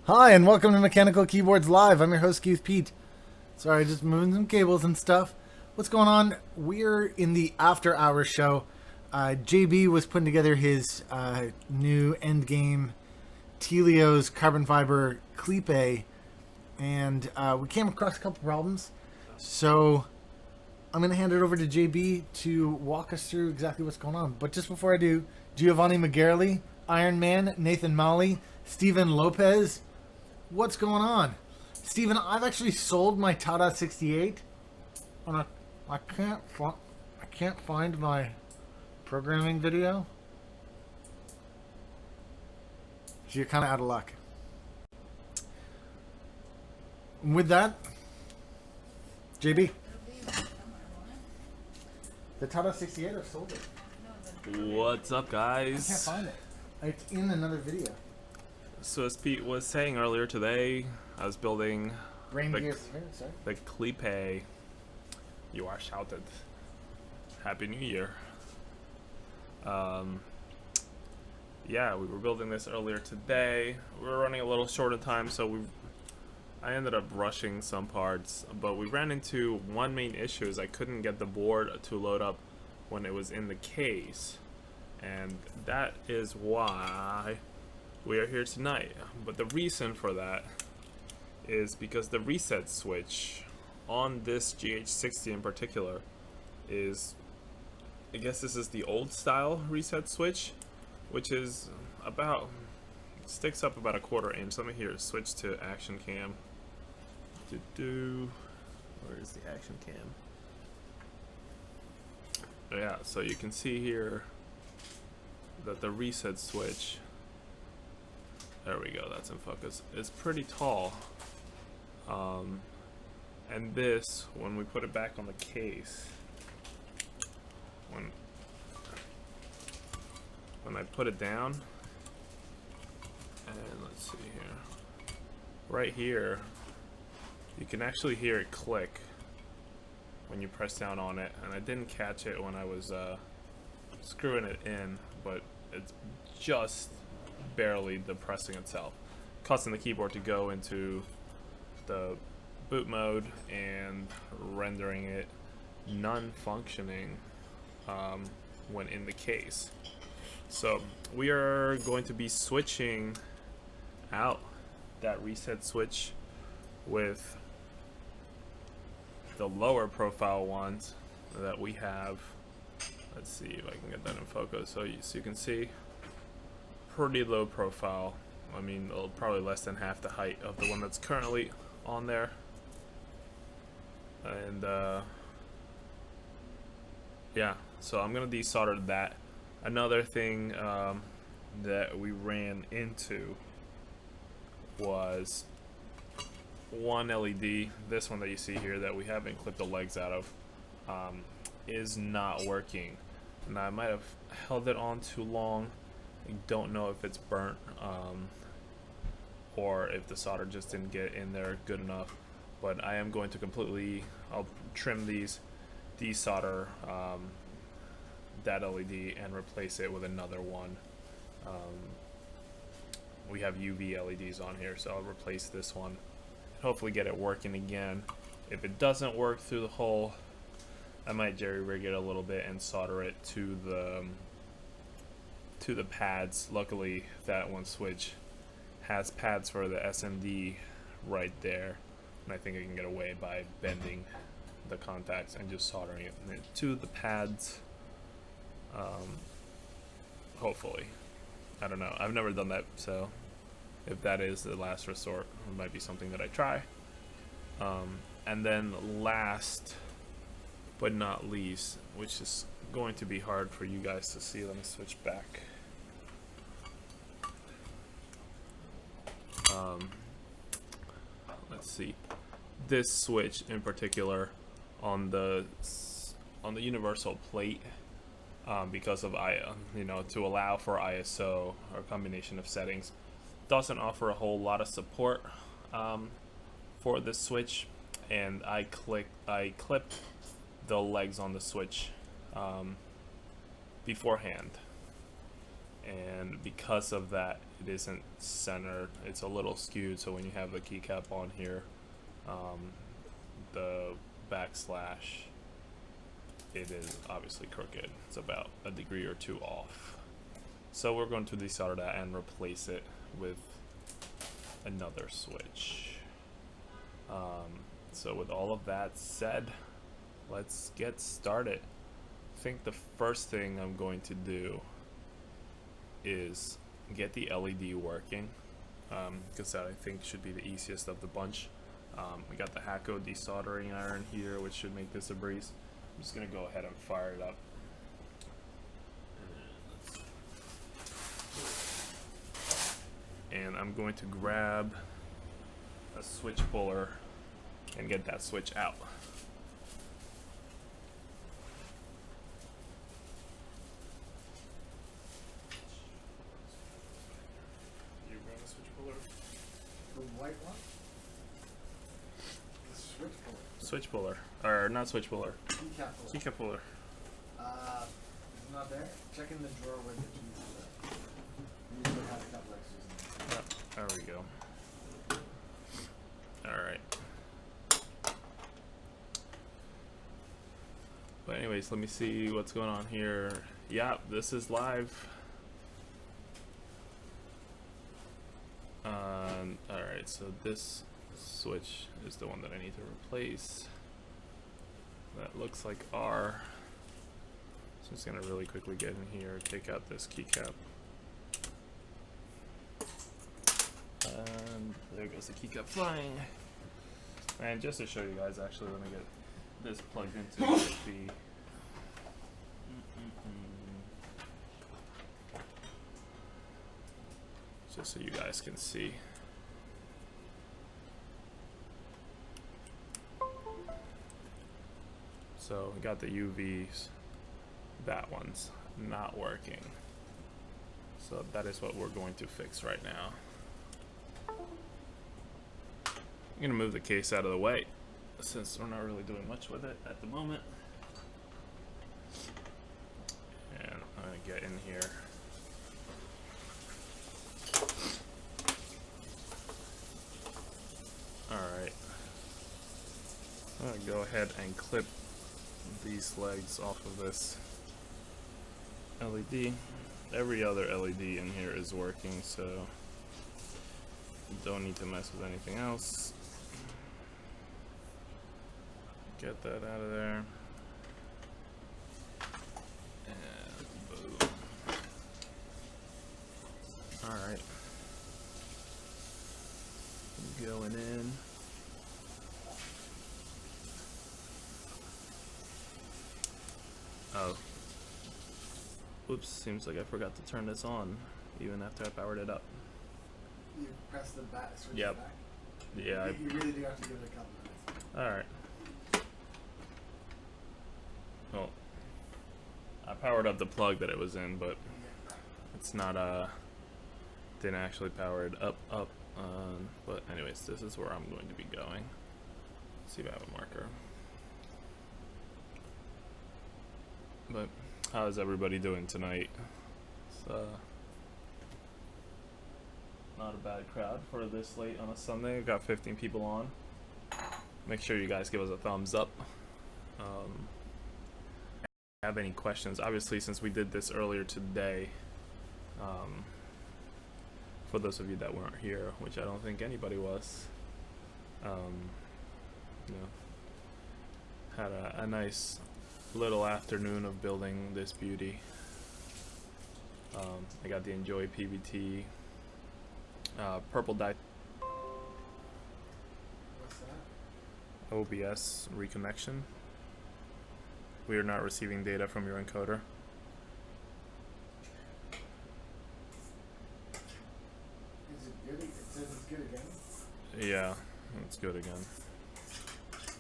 Hi, and welcome to Mechanical Keyboards Live. I'm your host, skiwithpete. Sorry, just moving some cables and stuff. What's going on? We're in the after hours show. JB was putting together his new endgame Tealios carbon fiber Klippe, and we came across a couple problems. So I'm going to hand it over to JB to walk us through exactly what's going on. But just before I do, Giovanni McGarley, Iron Man, Nathan Malley, Stephen Lopez. What's going on? Steven, I've actually sold my Tata 68 and I can't find my programming video. So you're kind of out of luck. With that, JB, the Tata 68, I've sold it. What's up, guys? I can't find it. It's in another video. So as Pete was saying earlier today, I was building the Klippe. You are shouted. Happy New Year. Yeah, we were building this earlier today. We were running a little short of time, so I ended up rushing some parts, but we ran into one main issue is I couldn't get the board to load up when it was in the case. And that is why we are here tonight. But the reason for that is because the reset switch on this GH60 in particular is, I guess this is the old style reset switch, which is sticks up about a 1/4 inch. Let me here switch to action cam. Where is the action cam? Yeah, so you can see here that the reset switch, there we go, that's in focus, is pretty tall. And this, when we put it back on the case, when I put it down, and let's see here, right here, you can actually hear it click when you press down on it, and I didn't catch it when I was screwing it in, but it's just barely depressing itself, causing the keyboard to go into the boot mode and rendering it non-functioning when in the case. So we are going to be switching out that reset switch with the lower profile ones that we have. Let's see if I can get that in focus. So you can see pretty low profile. I mean, probably less than half the height of the one that's currently on there. And yeah, so I'm gonna desolder that. Another thing that we ran into was one LED, this one that you see here that we haven't clipped the legs out of, is not working. And I might have held it on too long. I don't know if it's burnt or if the solder just didn't get in there good enough, but I am going to I'll trim these, desolder that LED and replace it with another one. We have UV LEDs on here, so I'll replace this one, hopefully get it working again. If it doesn't work through the hole, I might jerry-rig it a little bit and solder it to the pads. Luckily, that one switch has pads for the SMD right there, and I think I can get away by bending the contacts and just soldering it to the pads. Hopefully. I don't know. I've never done that, so if that is the last resort, it might be something that I try. And then last but not least, which is going to be hard for you guys to see, let me switch back. Let's see. This switch in particular on the universal plate, because of to allow for ISO or a combination of settings, doesn't offer a whole lot of support for this switch, and I clipped the legs on the switch beforehand, and because of that, it isn't centered. It's a little skewed, so when you have the keycap on here, the backslash, it is obviously crooked. It's about a degree or two off. So we're going to desolder that and replace it with another switch. So with all of that said, let's get started. I think the first thing I'm going to do is get the LED working, because that I think should be the easiest of the bunch. We got the Hakko desoldering iron here, which should make this a breeze. I'm just gonna go ahead and fire it up. And I'm going to grab a switch puller and get that switch out. You grab a switch puller? The white one? The switch puller. Switch puller. Or not switch puller. Keycap puller. Keycap puller. It's not there? Check in the drawer where the keys are. You usually have a couple extras in there. Oh, there we go. Alright. But anyways, let me see what's going on here. Yeah, this is live. Alright, so this switch is the one that I need to replace. That looks like R. So I'm just gonna really quickly get in here, take out this keycap. And there goes the keycap flying. And just to show you guys, actually, let me get this plugged into USB. Just so you guys can see. So we got the UVs. That one's not working. So that is what we're going to fix right now. I'm gonna move the case out of the way since we're not really doing much with it at the moment. And I'm gonna get in here. Alright. I'm gonna go ahead and clip these legs off of this LED. Every other LED in here is working, so don't need to mess with anything else. Get that out of there. And boom. Alright. Going in. Oh. Oops, seems like I forgot to turn this on even after I powered it up. You press the back, switch Yep. back? Yeah. You really do have to give it a couple minutes. Alright. Well, I powered up the plug that it was in, but it's not, didn't actually power it up. But anyways, this is where I'm going to be going. Let's see if I have a marker. But how is everybody doing tonight? It's not a bad crowd for this late on a Sunday. We've got 15 people on. Make sure you guys give us a thumbs up. If you have any questions, obviously since we did this earlier today, for those of you that weren't here, which I don't think anybody was, you know, had a nice little afternoon of building this beauty. I got the Enjoy PBT purple dye What's that? OBS reconnection. We are not receiving data from your encoder. Is it good? It says it's good again. Yeah, it's good again.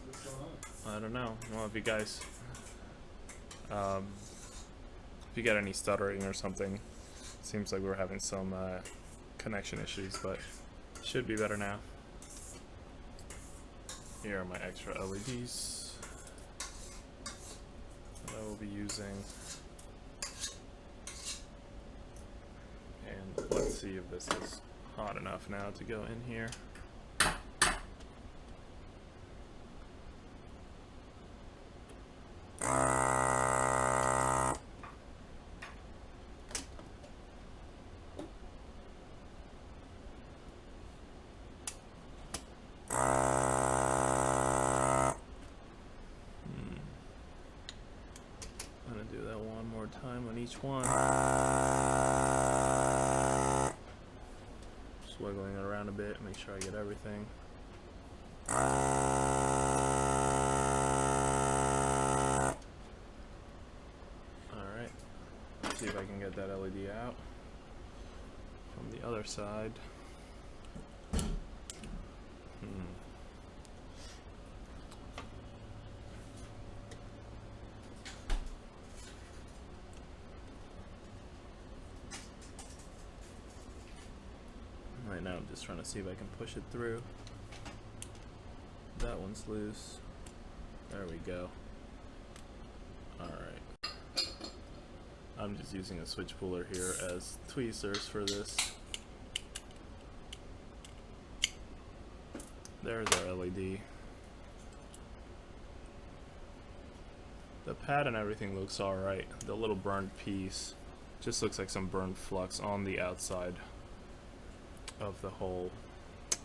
What's going on? I don't know. Well, if you guys, if you get any stuttering or something, it seems like we're having some connection issues, but it should be better now. Here are my extra LEDs that I will be using. And let's see if this is hot enough now to go in here. I'm gonna do that one more time on each one. Just wiggling it around a bit, make sure I get everything. Alright, let's see if I can get that LED out from the other side. Right now I'm just trying to see if I can push it through. That one's loose. There we go. Alright. I'm just using a switch puller here as tweezers for this. There's our LED. The pad and everything looks alright. The little burnt piece just looks like some burnt flux on the outside of the hole.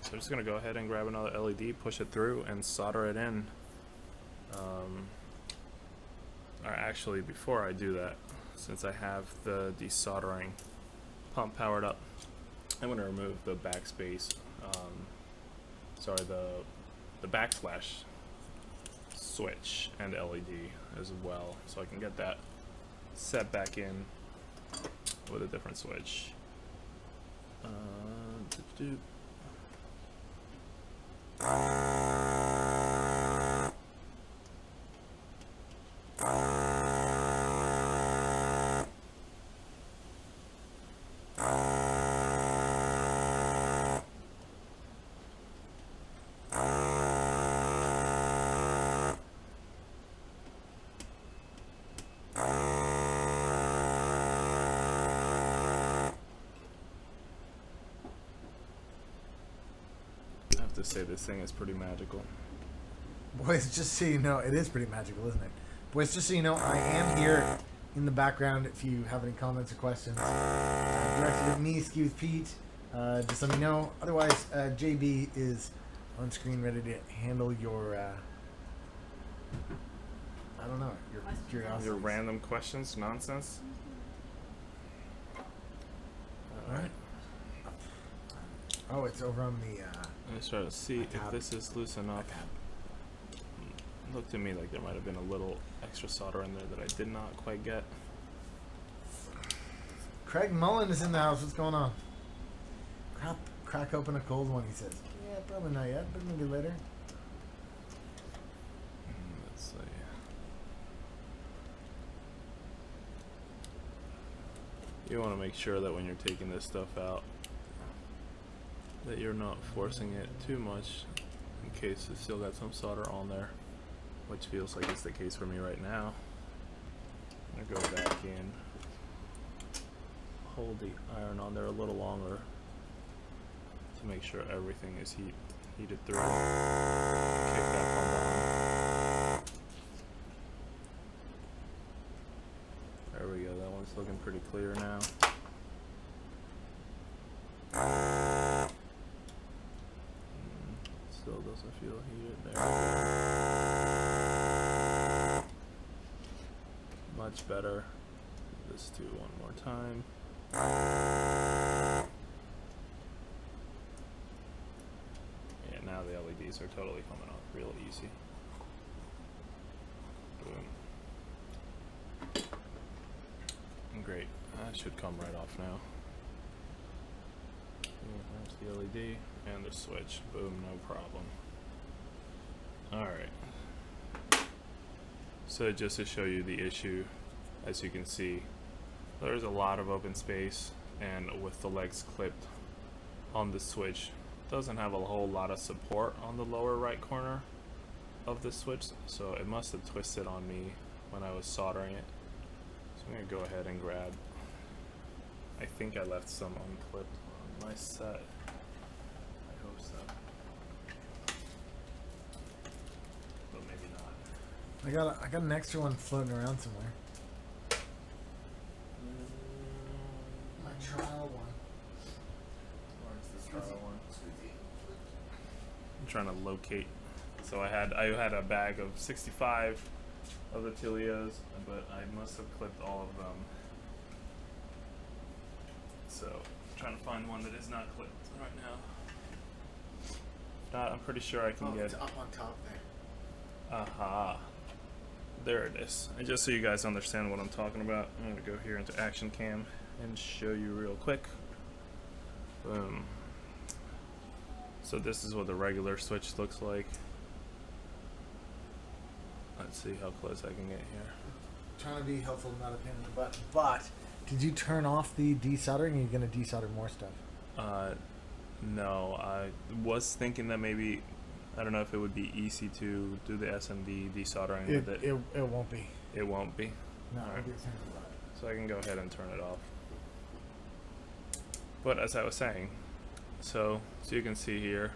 So I'm just gonna go ahead and grab another LED, push it through, and solder it in. Or actually, before I do that, since I have the desoldering pump powered up, I'm gonna remove the backspace. Sorry, the backflash switch and LED as well, so I can get that set back in with a different switch. To say this thing is pretty magical. Boys, just so you know, it is pretty magical, isn't it? Boys, just so you know, I am here in the background if you have any comments or questions. Directed at me, skiwithpete. Just let me know. Otherwise, JB is on screen ready to handle your, I don't know, your curiosity. Your random questions, nonsense. Alright. Oh, it's over on the, Let's try to see if this is loose enough. Looked to me like there might have been a little extra solder in there that I did not quite get. Craig Mullen is in the house. What's going on? Crack open a cold one, he says. Yeah, probably not yet, but maybe later. Let's see. You want to make sure that when you're taking this stuff out, that you're not forcing it too much in case it's still got some solder on there, which feels like it's the case for me right now. I'm gonna go back in, hold the iron on there a little longer to make sure everything is heated through. Kick that pump on. There we go, that one's looking pretty clear now. Still doesn't feel heated there. Much better. Let's do one more time. Yeah, now the LEDs are totally coming off real easy. Boom. Great. That should come right off now. There's the LED and the switch. Boom, no problem. Alright. So just to show you the issue, as you can see, there's a lot of open space, and with the legs clipped on the switch, doesn't have a whole lot of support on the lower right corner of the switch, so it must have twisted on me when I was soldering it. So I'm going to go ahead and grab, I think I left some unclipped. my set. I hope so. But maybe not. I got an extra one floating around somewhere. My trial one. Where's the trial one? I'm trying to locate. So I had a bag of 65 of the Tealios, but I must have clipped all of them. So I'm trying to find one that is not clipped right now. If not, I'm pretty sure I can get. It's up on top there. Aha. There it is. And just so you guys understand what I'm talking about, I'm gonna go here into Action Cam and show you real quick. Boom. So this is what the regular switch looks like. Let's see how close I can get here. Trying to be helpful, not a pain in the butt. But did you turn off the desoldering? Or are you going to desolder more stuff? No. I was thinking that maybe, I don't know if it would be easy to do the SMD desoldering with it. It won't be. It won't be. No. Right. So I can go ahead and turn it off. But as I was saying, so you can see here.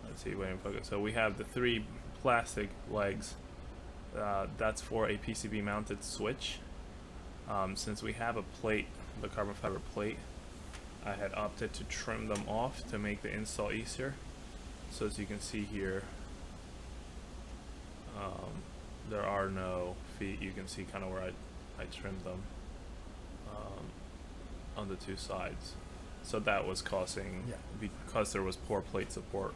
Let's see, wait and focus. So we have the 3 plastic legs. That's for a PCB mounted switch. Since we have a plate, the carbon fiber plate, I had opted to trim them off to make the install easier. So as you can see here, there are no feet. You can see kind of where I trimmed them on the 2 sides. So that was causing, because there was poor plate support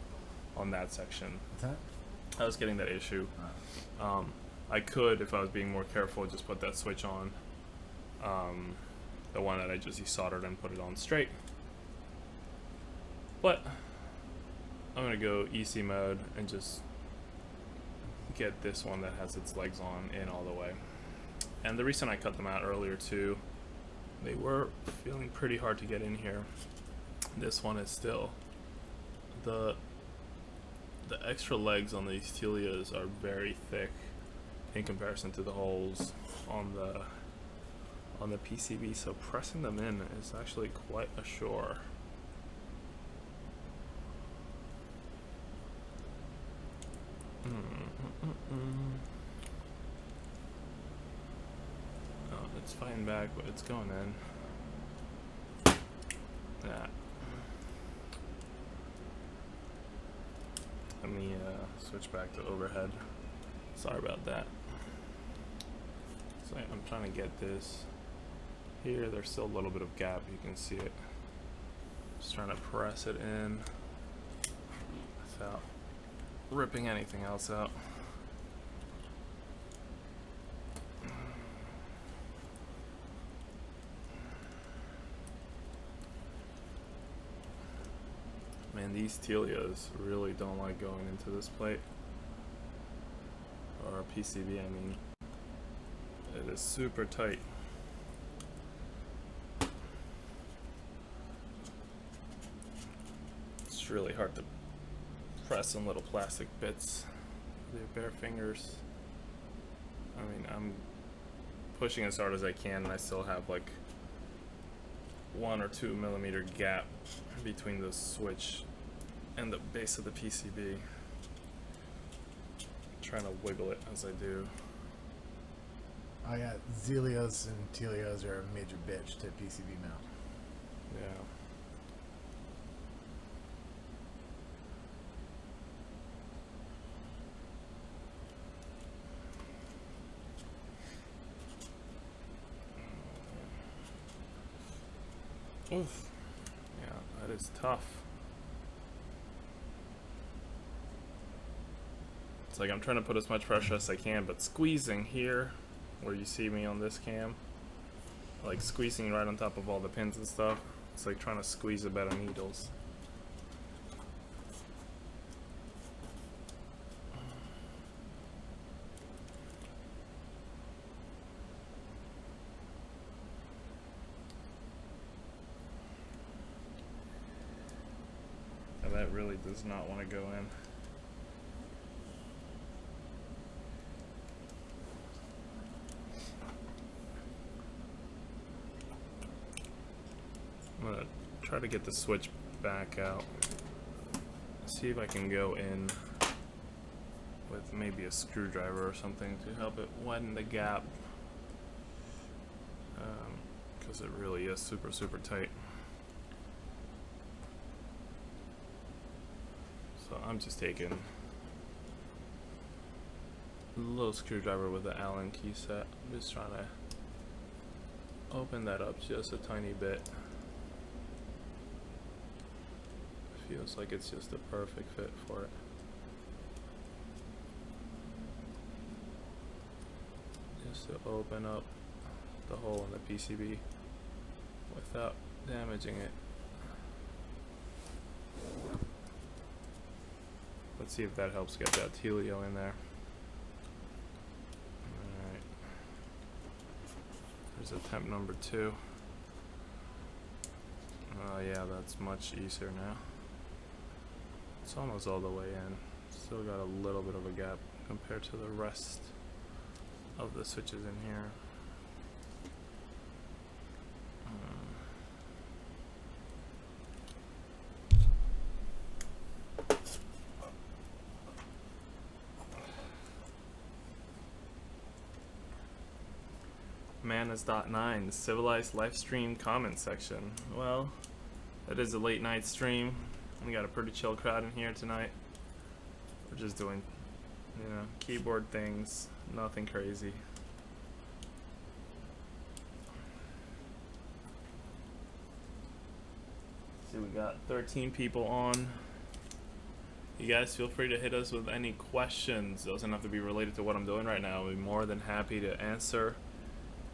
on that section. What's that? I was getting that issue. I could, if I was being more careful, just put that switch on. The one that I just desoldered and put it on straight. But I'm gonna go EC mode and just get this one that has its legs on in all the way. And the reason I cut them out earlier too, they were feeling pretty hard to get in here. This one is still the extra legs on these Tealios are very thick in comparison to the holes on the PCB, so pressing them in is actually quite a chore. Oh, it's fighting back, but it's going in. Yeah. Let me switch back to overhead. Sorry about that. So I'm trying to get this here. There's still a little bit of gap. You can see it. Just trying to press it in without ripping anything else out. Man, these Tealios really don't like going into this plate. Or PCB, I mean. It is super tight. It's really hard to press some little plastic bits with your bare fingers. I mean, I'm pushing as hard as I can, and I still have like 1 or 2 millimeter gap between the switch and the base of the PCB. Trying to wiggle it as I do. Oh yeah, Zelios and Tealios are a major bitch to PCB mount. Yeah. Oof. Yeah, that is tough. It's like I'm trying to put as much pressure as I can, but squeezing here, where you see me on this cam, like squeezing right on top of all the pins and stuff, it's like trying to squeeze a bed of needles. And that really does not want to go in. I'm gonna try to get the switch back out. See if I can go in with maybe a screwdriver or something to help it widen the gap, because it really is super tight. So I'm just taking a little screwdriver with the Allen key set. I'm just trying to open that up just a tiny bit. Feels like it's just a perfect fit for it. Just to open up the hole in the PCB without damaging it. Let's see if that helps get that Tealios in there. Alright. There's attempt number 2. Oh yeah, that's much easier now. It's almost all the way in. Still got a little bit of a gap compared to the rest of the switches in here. Manas.9 Civilized live stream comment section. Well, it is a late night stream. We got a pretty chill crowd in here tonight. We're just doing, you know, keyboard things, nothing crazy. See, we got 13 people on. You guys feel free to hit us with any questions. Doesn't have to be related to what I'm doing right now. I'll be more than happy to answer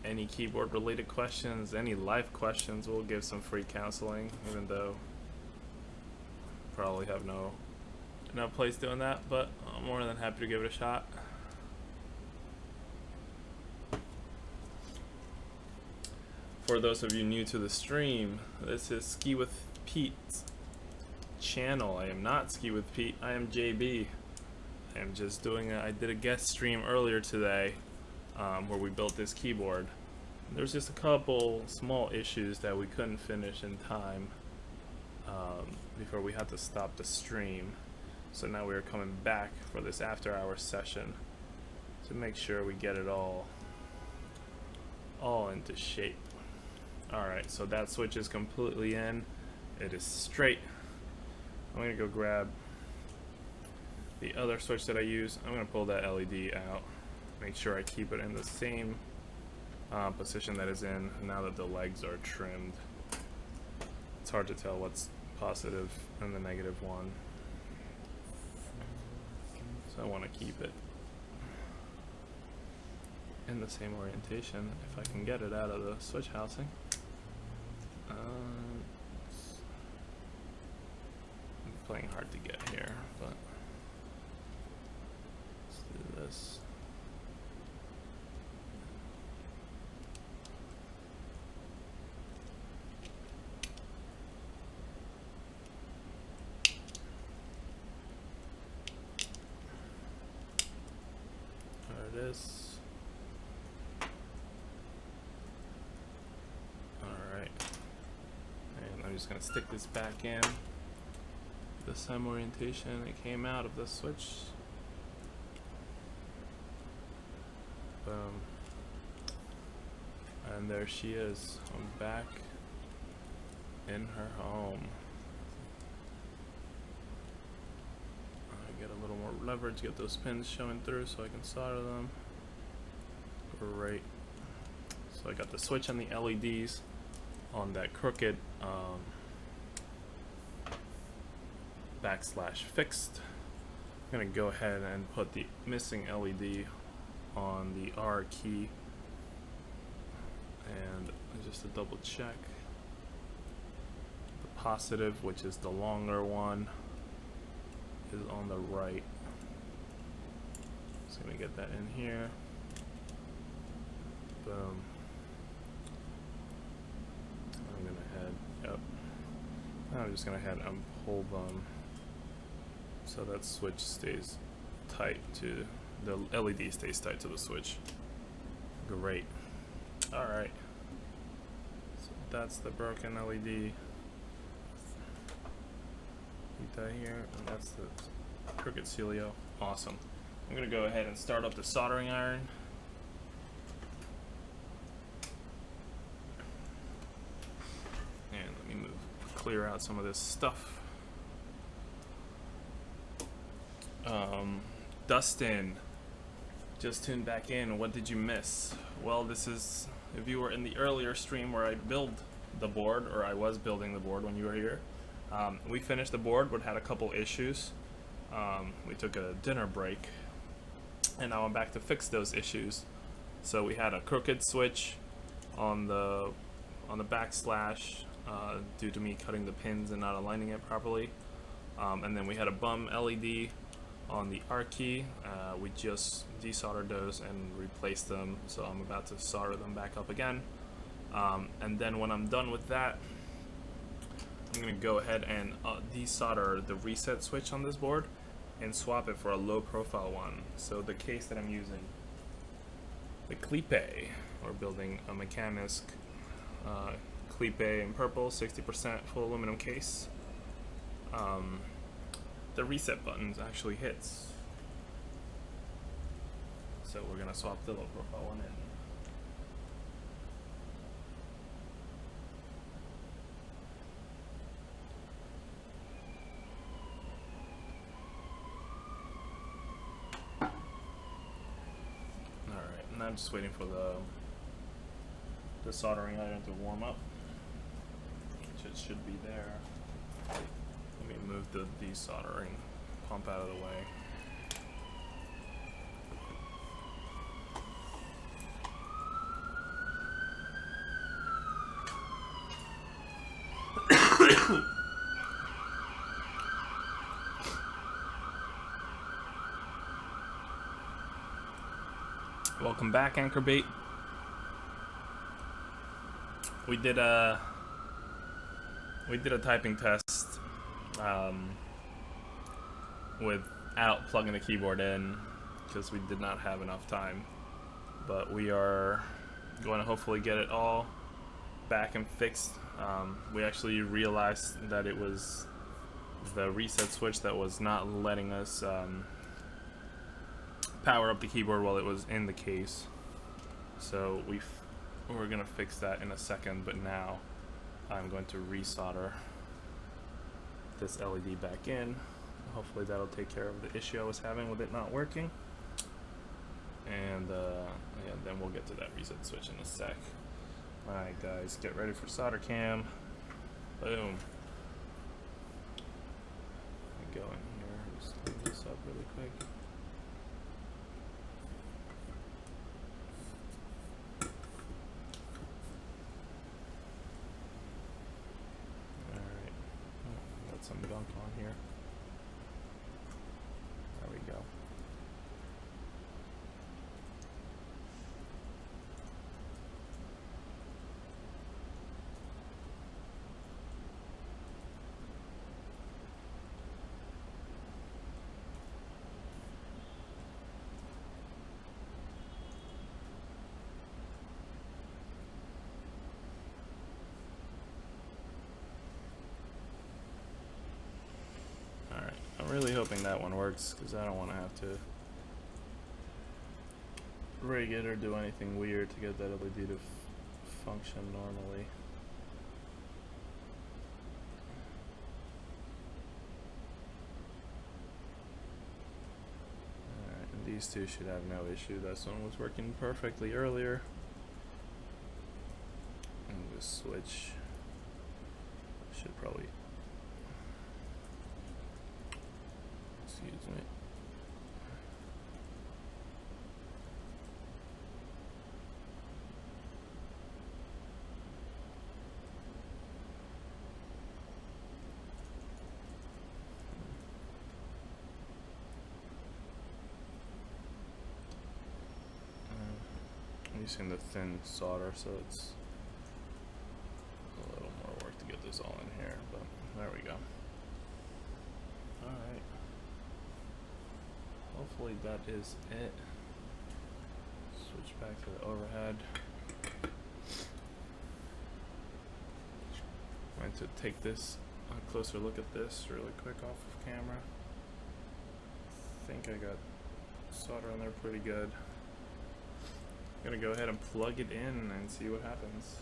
any keyboard related questions, any life questions. We'll give some free counseling, even though probably have no place doing that, but I'm more than happy to give it a shot. For those of you new to the stream, this is Ski with Pete's channel. I am not Ski with Pete, I am JB. I am just doing I did a guest stream earlier today where we built this keyboard. There's just a couple small issues that we couldn't finish in time before we had to stop the stream. So now we are coming back for this after hours session to make sure we get it all into shape. Alright, so that switch is completely in. It is straight. I'm gonna go grab the other switch that I use. I'm gonna pull that LED out, make sure I keep it in the same position that is in now that the legs are trimmed. It's hard to tell what's positive and the negative one, so I want to keep it in the same orientation if I can get it out of the switch housing. I'm playing hard to get here, but let's do this. There it is. Alright. And I'm just going to stick this back in the same orientation it came out of the switch. Boom. And there she is. I'm back in her home. I get a little more leverage, get those pins showing through so I can solder them. Great. So I got the switch and the LEDs on that crooked backslash fixed. I'm gonna go ahead and put the missing LED on the R key, and just to double check, the positive, which is the longer one, is on the right. So I'm gonna get that in here. Boom. I'm gonna head up. I'm just gonna head and pull them so that switch stays tight to the LED stays tight to the switch. Great. Alright. So that's the broken LED. Keep that here, and that's the crooked Tealios. Awesome. I'm gonna go ahead and start up the soldering iron. And let me clear out some of this stuff. Dustin, just tuned back in. What did you miss? Well, this is, if you were in the earlier stream where I build the board, or I was building the board when you were here, we finished the board but had a couple issues. We took a dinner break, and now I'm back to fix those issues. So we had a crooked switch on the backslash due to me cutting the pins and not aligning it properly, and then we had a bum LED on the R key. We just desoldered those and replaced them, so I'm about to solder them back up again. And then when I'm done with that, I'm going to go ahead and desolder the reset switch on this board and swap it for a low profile one. So the case that I'm using, the Klippe, we're building a Mechanisk Klippe in purple, 60% full aluminum case. The reset buttons actually hits. So we're going to swap the low profile one in. And I'm just waiting for the soldering iron to warm up, which it should be there. Let me move the desoldering pump out of the way. Welcome back, Anchorbait. We did a typing test without plugging the keyboard in because we did not have enough time. But we are going to hopefully get it all back and fixed. We actually realized that it was the reset switch that was not letting us power up the keyboard while it was in the case. So we're gonna fix that in a second, but now I'm going to resolder this LED back in. Hopefully that'll take care of the issue I was having with it not working. And yeah, then we'll get to that reset switch in a sec. Alright guys, get ready for solder cam. Boom. Go in here, just clean this up really quick. Some gunk on here. There we go. I'm really hoping that one works because I don't want to have to rig it or do anything weird to get that LED to function normally. Alright, and these two should have no issue. This one was working perfectly earlier. And this switch should probably, excuse me. I'm using the thin solder, so it's a little more work to get this all in here, but there we go. Alright. Hopefully that is it. Switch back to the overhead. I'm going to take this a closer look at this really quick off of camera. I think I got solder on there pretty good. I'm gonna go ahead and plug it in and see what happens.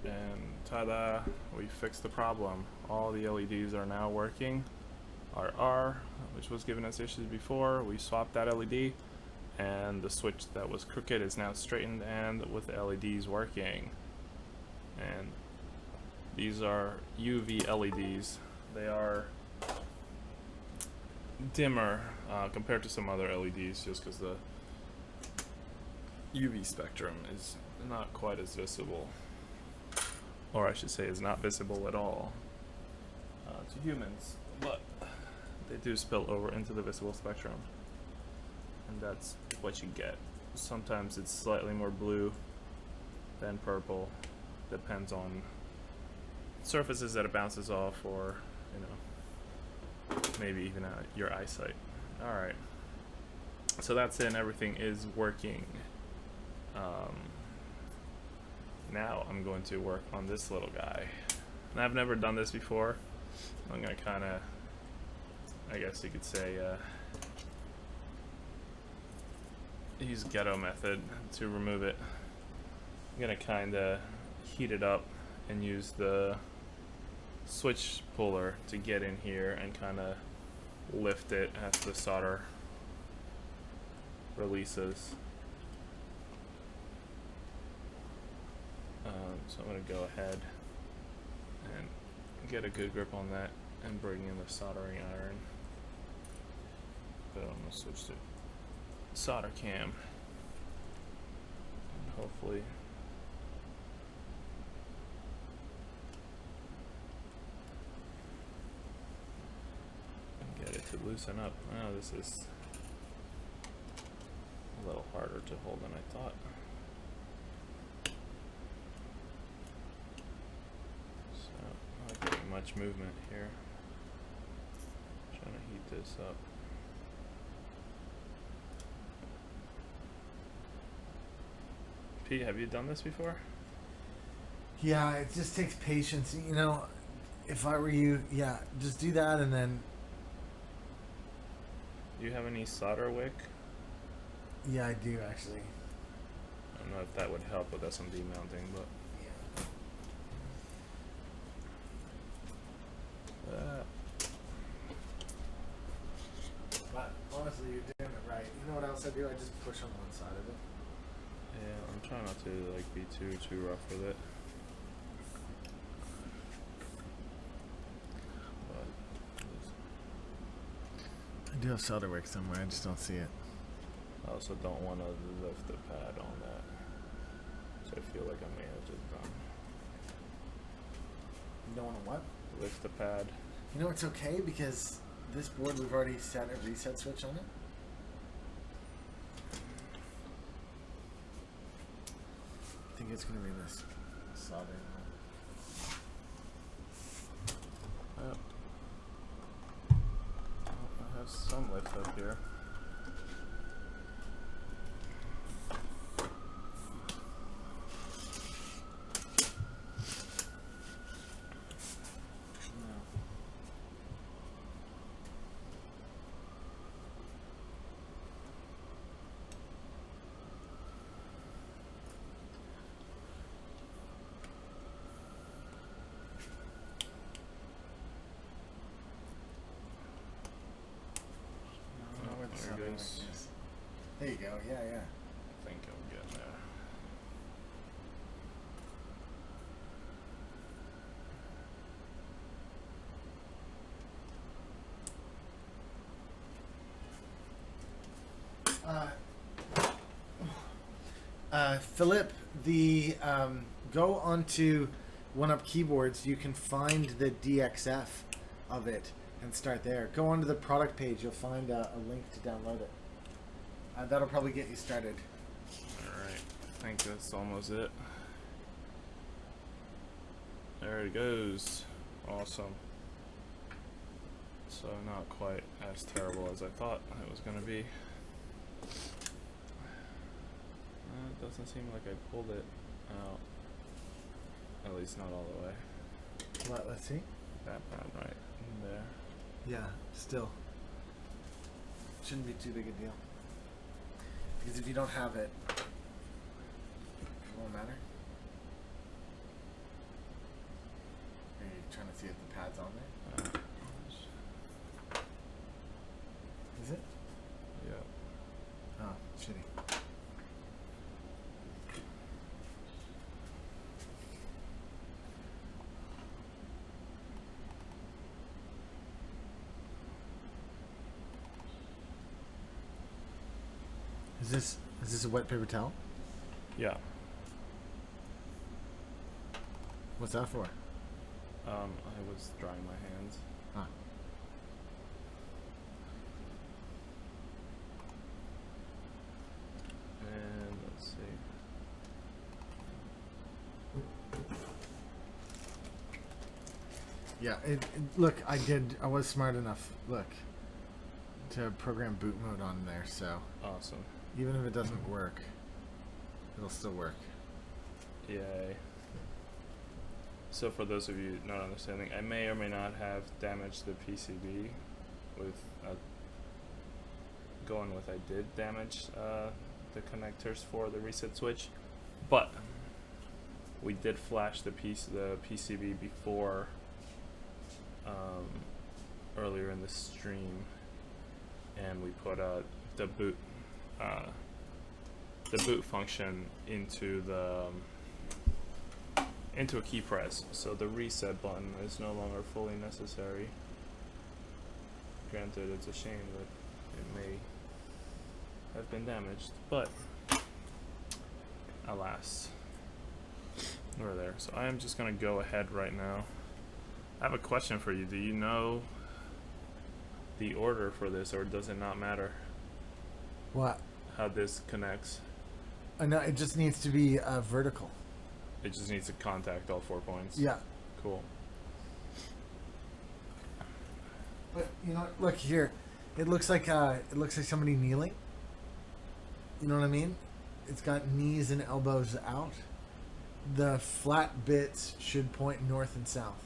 And ta-da, we fixed the problem. All the LEDs are now working. RR, which was giving us issues before, we swapped that LED, and the switch that was crooked is now straightened and with the LEDs working. And these are UV LEDs. They are dimmer compared to some other LEDs just because the UV spectrum is not quite as visible, or I should say is not visible at all to humans, but they do spill over into the visible spectrum, and that's what you get. Sometimes it's slightly more blue than purple, depends on surfaces that it bounces off, or you know, maybe even your eyesight. Alright, so that's it, and everything is working. Now I'm going to work on this little guy, and I've never done this before. I'm gonna kind of, I guess you could say, use ghetto method to remove it. I'm gonna kind of heat it up and use the switch puller to get in here and kind of lift it as the solder releases. So I'm going to go ahead and get a good grip on that and bring in the soldering iron. But I'm going to switch to solder cam, and hopefully get it to loosen up. Oh, this is a little harder to hold than I thought. So, not getting much movement here. Trying to heat this up. Pete, have you done this before? Yeah, it just takes patience. You know, if I were you, yeah, just do that and then. Do you have any solder wick? Yeah, I do actually. I don't know if that would help with SMD mounting, but. But honestly, you're doing it right. You know what else I do? I just push on one side of it. Yeah, I'm trying not to like be too rough with it. I do have solder wick somewhere. I just don't see it. I also don't want to lift the pad on that, so I feel like I may have just done. You don't want to what? Lift the pad. You know it's okay because this board we've already set a reset switch on it. I think it's going to be this soldering one. Yep. I have some lift up here. There it goes. There you go. Yeah, yeah. I think I'm getting there. Philip, the go onto One Up Keyboards. You can find the DXF of it and start there. Go onto the product page. You'll find a link to download it. That'll probably get you started. Alright, I think that's almost it. There it goes. Awesome. So not quite as terrible as I thought it was going to be. It doesn't seem like I pulled it out. At least not all the way. What? Let's see. That pad right in there. Yeah, still. Shouldn't be too big a deal. Because if you don't have it, it won't matter. Are you trying to see if the pad's on there? Is it? Yeah. Oh, shitty. Is this a wet paper towel? Yeah. What's that for? I was drying my hands. Huh. And let's see. Yeah, look, I was smart enough, look, to program boot mode on there, so Awesome. even if it doesn't work, it'll still work. Yay. So for those of you not understanding, I may or may not have damaged the PCB with going with I did damage the connectors for the reset switch, but we did flash the PCB before earlier in the stream, and we put the boot function into a key press, so the reset button is no longer fully necessary. Granted, it's a shame that it may have been damaged, but alas, we're there. So I am just gonna go ahead right now. I have a question for you. Do you know the order for this, or does it not matter What? how this connects? No, it just needs to be vertical. It just needs to contact all 4 points. Yeah. Cool. But you know, look here. It looks like somebody kneeling. You know what I mean? It's got knees and elbows out. The flat bits should point north and south.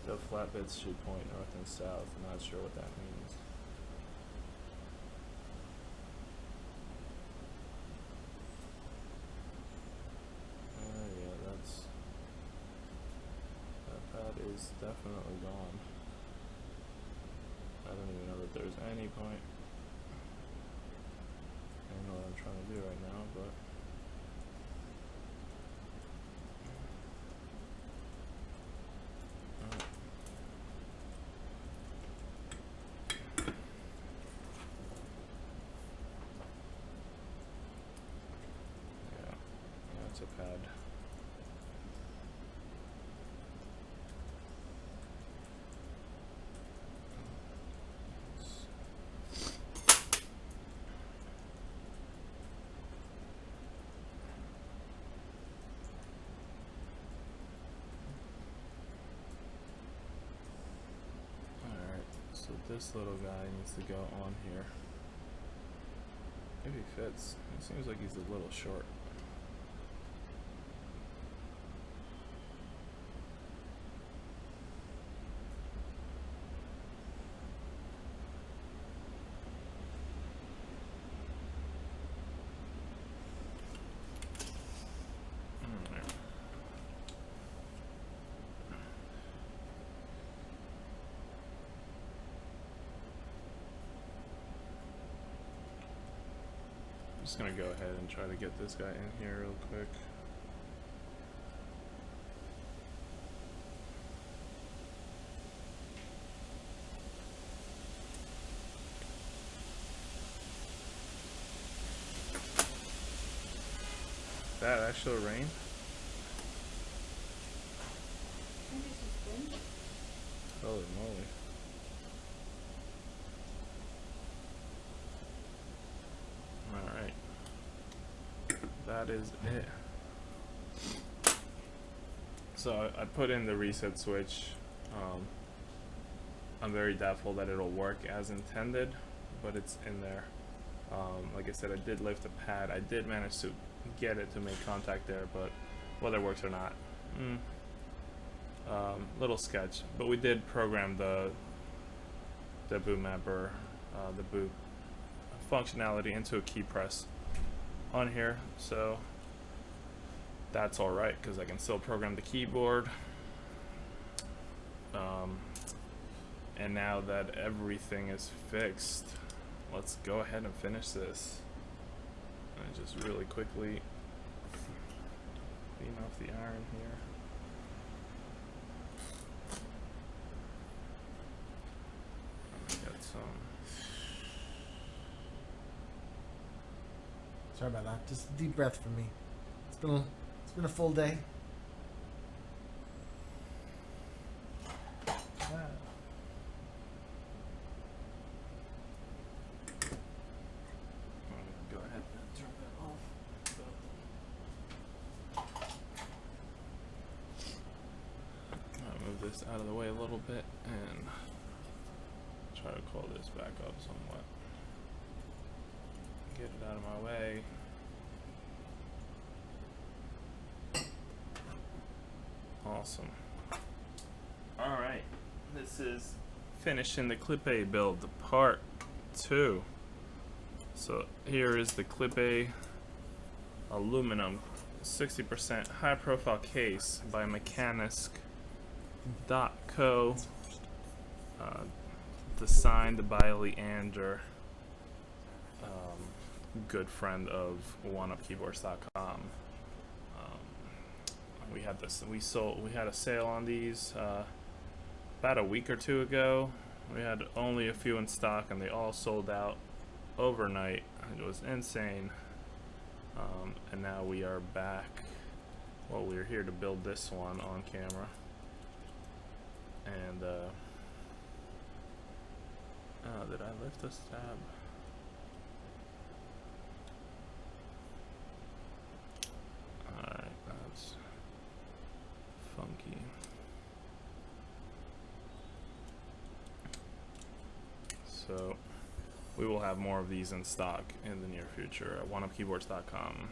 The flat bits should point north and south. I'm not sure what that means. Yeah, that pad is definitely gone. I don't even know that there's any point. I don't know what I'm trying to do right now, but yeah, that's a pad. So this little guy needs to go on here. Maybe he fits. It seems like he's a little short. I'm just gonna go ahead and try to get this guy in here real quick. That actual rain? Holy moly. Alright. That is it. So I put in the reset switch. I'm very doubtful that it'll work as intended, but it's in there. Like I said, I did lift the pad. I did manage to get it to make contact there, but whether it works or not, little sketch. But we did program the boot mapper, the boot functionality into a key press on here, so that's all right because I can still program the keyboard. And now that everything is fixed, let's go ahead and finish this. And just really quickly clean off the iron here. Got some. Sorry about that. Just a deep breath for me. It's been a full day. Go ahead and turn that off. I'll move this out of the way a little bit and try to call this back up somewhat. Get it out of my way. Awesome. Alright, this is finishing the Klippe build, part 2. So here is the Klippe aluminum 60% high profile case by Mechanisk.co, designed by Leander, good friend of OneUpKeyboards.com. We had a sale on these about a week or two ago. We had only a few in stock and they all sold out overnight. It was insane. And now we are back. Well, we're here to build this one on camera. And did I lift this tab? Alright, that's funky. So we will have more of these in stock in the near future at OneUpKeyboards.com.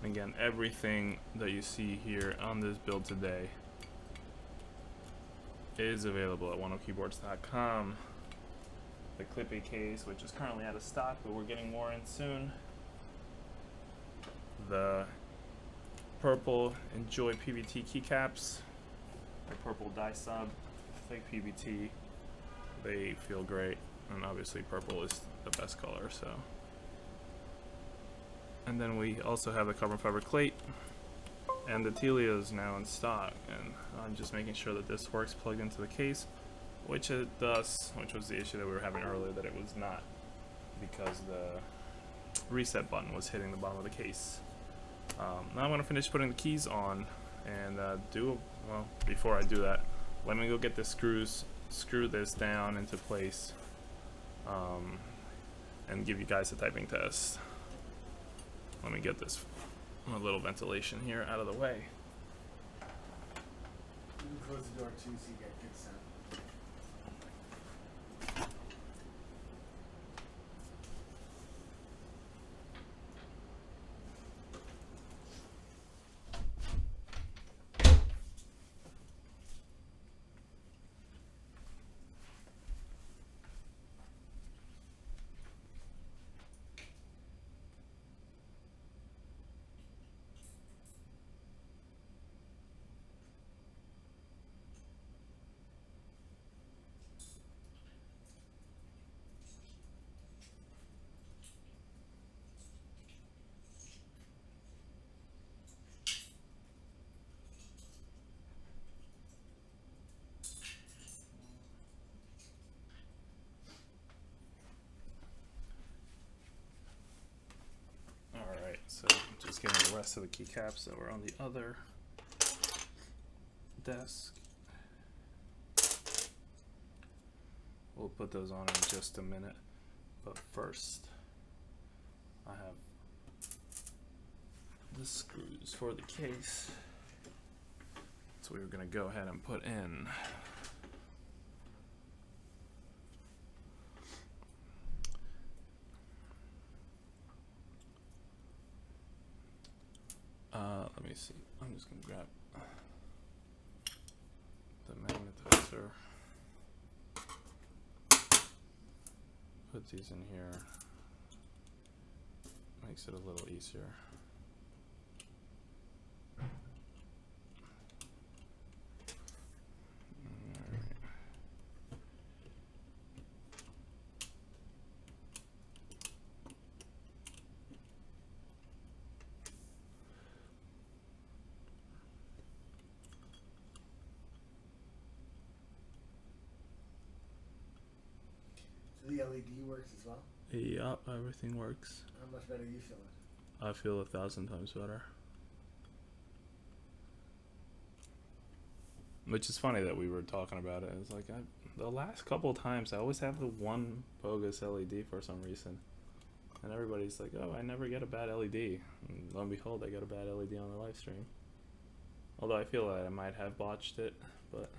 Again, everything that you see here on this build today is available at OneUpKeyboards.com. The Klippe case, which is currently out of stock, but we're getting more in soon. The purple Enjoy PBT keycaps, the purple die sub, fake PBT. They feel great, and obviously purple is the best color. So, and then we also have the carbon fiber plate and the Tealios now in stock, and I'm just making sure that this works plugged into the case, which it does, which was the issue that we were having earlier, that it was not, because the reset button was hitting the bottom of the case. Now I'm going to finish putting the keys on and well, before I do that, let me go get the screws, screw this down into place, and give you guys a typing test. Let me get this little ventilation here out of the way. You can close the door too so you get good sound. So just getting the rest of the keycaps that were on the other desk. We'll put those on in just a minute, but first I have the screws for the case, so we're going to go ahead and put in. see. I'm just gonna grab the magnetizer. Put these in here. Makes it a little easier. So the LED works as well? Yep, everything works. How much better you feel it? I feel 1,000 times better. Which is funny that we were talking about it. It's like the last couple of times I always have the one bogus LED for some reason. And everybody's like, oh, I never get a bad LED. And lo and behold, I got a bad LED on the live stream. Although I feel that I might have botched it, but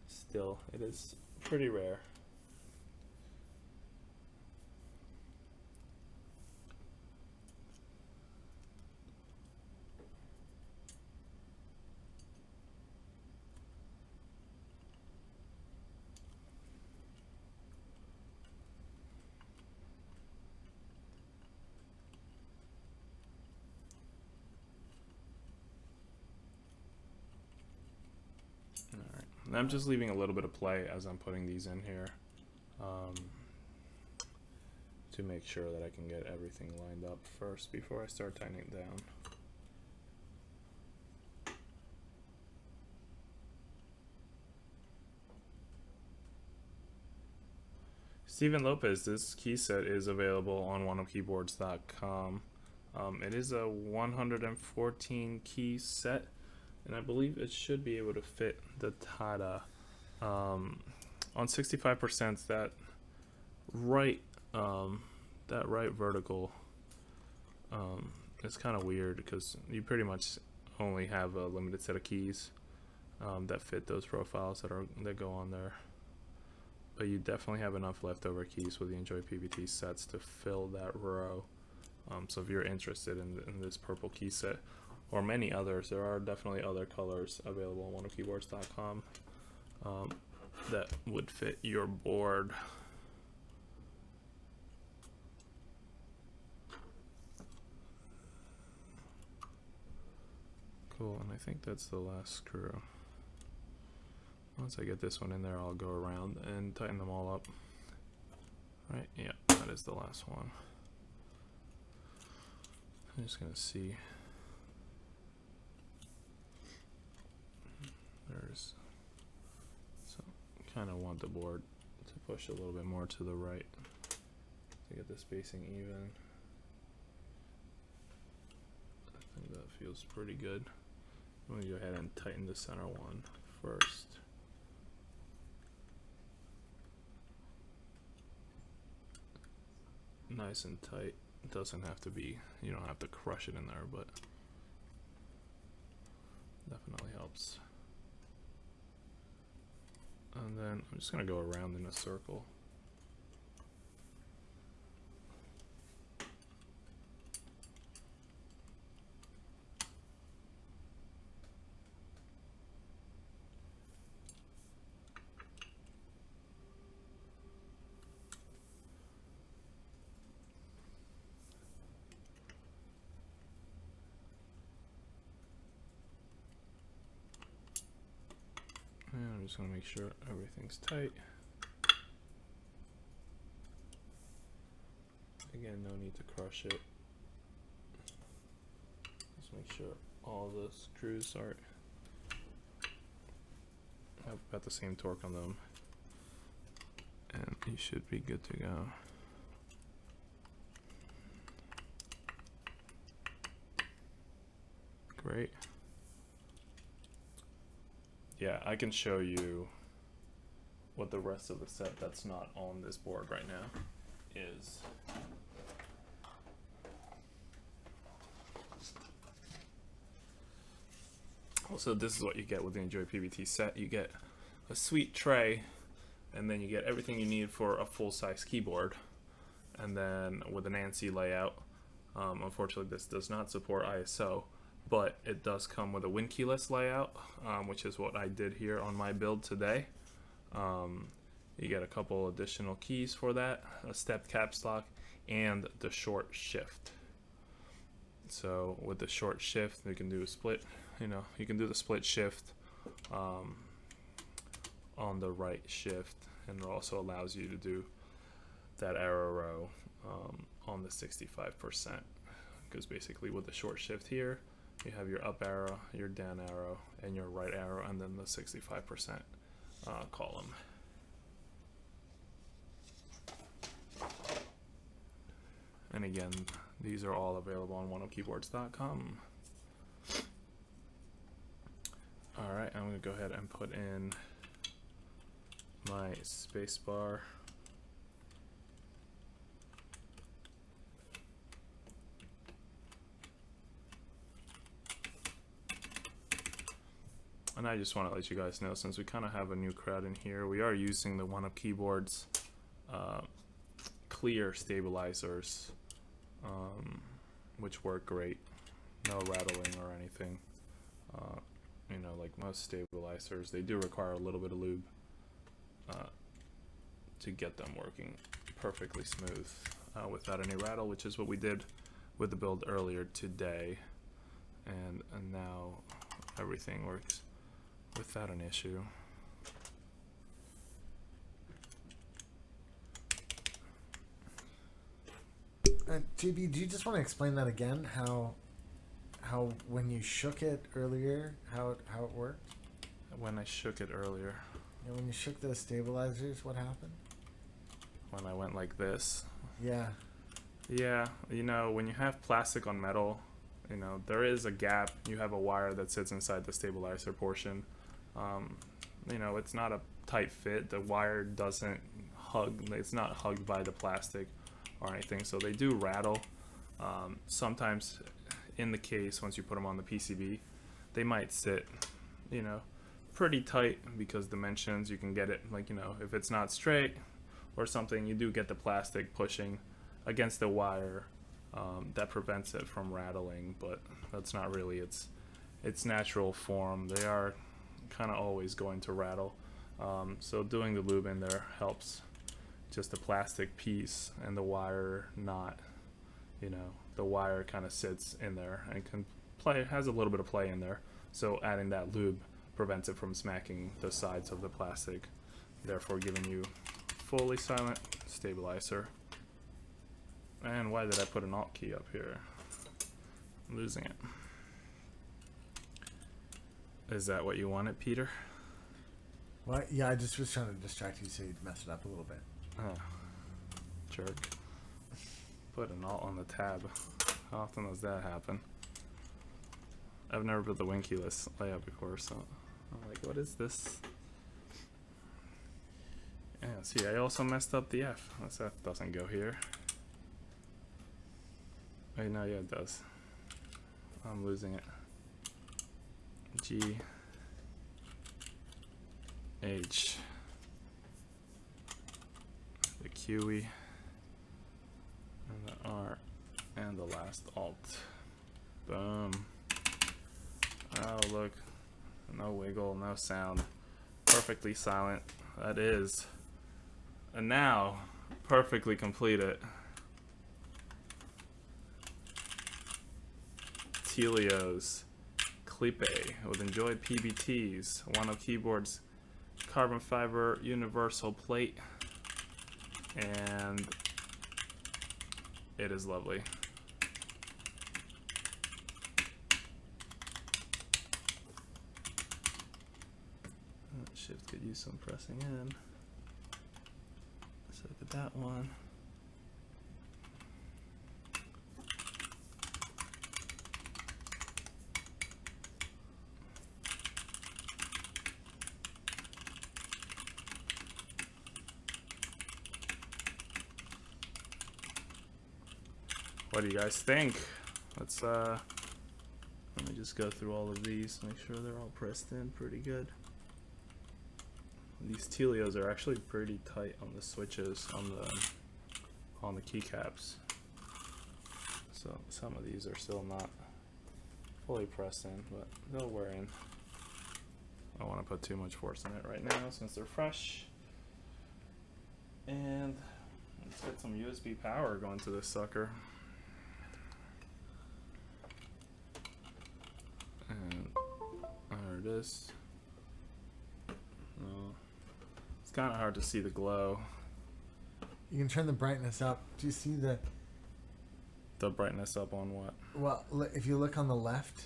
still, it is pretty rare. Alright, and I'm just leaving a little bit of play as I'm putting these in here to make sure that I can get everything lined up first before I start tightening it down. Stephen Lopez, this key set is available on oneofkeyboards.com. It is a 114 key set, and I believe it should be able to fit the Tata. On 65%, that right vertical is kind of weird because you pretty much only have a limited set of keys that fit those profiles that go on there. But you definitely have enough leftover keys with the Enjoy PBT sets to fill that row. So if you're interested in this purple key set or many others, there are definitely other colors available on oneofkeyboards.com that would fit your board. Cool, and I think that's the last screw. Once I get this one in there, I'll go around and tighten them all up. Right, yeah, that is the last one. I'm just gonna see. So kind of want the board to push a little bit more to the right to get the spacing even. I think that feels pretty good. I'm gonna go ahead and tighten the center one first. Nice and tight. It doesn't have to be, you don't have to crush it in there, but definitely helps. And then I'm just gonna go around in a circle. And I'm just going to make sure everything's tight. Again, no need to crush it. Just make sure all the screws are have about the same torque on them, and you should be good to go. Great. Yeah, I can show you what the rest of the set that's not on this board right now is. Also, this is what you get with the Enjoy PBT set. You get a sweet tray, and then you get everything you need for a full-size keyboard. And then with an ANSI layout, Unfortunately, this does not support ISO, but it does come with a win keyless layout, which is what I did here on my build today. You get a couple additional keys for that, a stepped caps lock, and the short shift. So with the short shift, you can do a split, you can do the split shift on the right shift, and it also allows you to do that arrow row on the 65%, because basically with the short shift here, you have your up arrow, your down arrow, and your right arrow, and then the 65% column. And again, these are all available on oneupkeyboards.com. Alright, I'm going to go ahead and put in my space bar. And I just want to let you guys know, since we kind of have a new crowd in here, we are using the One Up Keyboards clear stabilizers, which work great. No rattling or anything. Like most stabilizers, they do require a little bit of lube to get them working perfectly smooth without any rattle, which is what we did with the build earlier today. And now everything works without an issue. JB, do you just want to explain that again? How when you shook it earlier, how it worked? When I shook it earlier. Yeah, when you shook the stabilizers, what happened? When I went like this. Yeah. Yeah, when you have plastic on metal, there is a gap. You have a wire that sits inside the stabilizer portion. It's not a tight fit. The wire doesn't hug. It's not hugged by the plastic or anything, so they do rattle. Sometimes in the case, once you put them on the PCB, they might sit, pretty tight, because dimensions, you can get it, if it's not straight or something, you do get the plastic pushing against the wire. That prevents it from rattling, but that's not really its natural form. They are kind of always going to rattle. So doing the lube in there helps just the plastic piece and the wire not, the wire kind of sits in there and has a little bit of play in there. So adding that lube prevents it from smacking the sides of the plastic, therefore giving you fully silent stabilizer. And why did I put an Alt key up here? I'm losing it. Is that what you wanted, Peter? What? Yeah, I just was trying to distract you so you'd mess it up a little bit. Oh, jerk. Put an Alt on the tab. How often does that happen? I've never built the win keyless layout before, so I'm like, what is this? Yeah, see, I also messed up the F. This F doesn't go here. Wait, no, yeah, it does. I'm losing it. G, H, the QE, and the R, and the last Alt. Boom. Oh, look. No wiggle, no sound. Perfectly silent. That is. And now, perfectly completed. Tealios, Klippe with Enjoy PBTs, One Up Keyboards, carbon fiber universal plate, and it is lovely. Shift could use some pressing in. So look at that one. What do you guys think? Let me just go through all of these, make sure they're all pressed in pretty good. These Tealios are actually pretty tight on the switches, on the keycaps. So some of these are still not fully pressed in, but they'll wear in. I don't want to put too much force in it right now since they're fresh. And let's get some USB power going to this sucker. And there it is. It's kind of hard to see the glow. You can turn the brightness up. Do you see the brightness up on what? Well, if you look on the left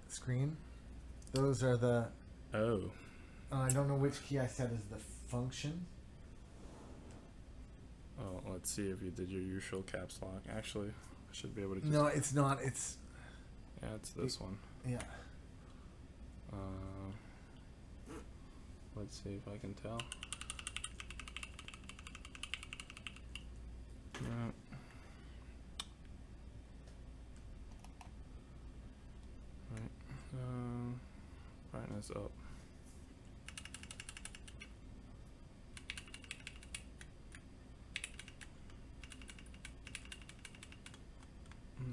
screen, those are the... Oh. I don't know which key I set as the function. Oh, let's see if you did your usual caps lock. Actually, I should be able to just... No, it's not. It's... Yeah, it's this one. Yeah. Let's see if I can tell. No. Right. Brightness up.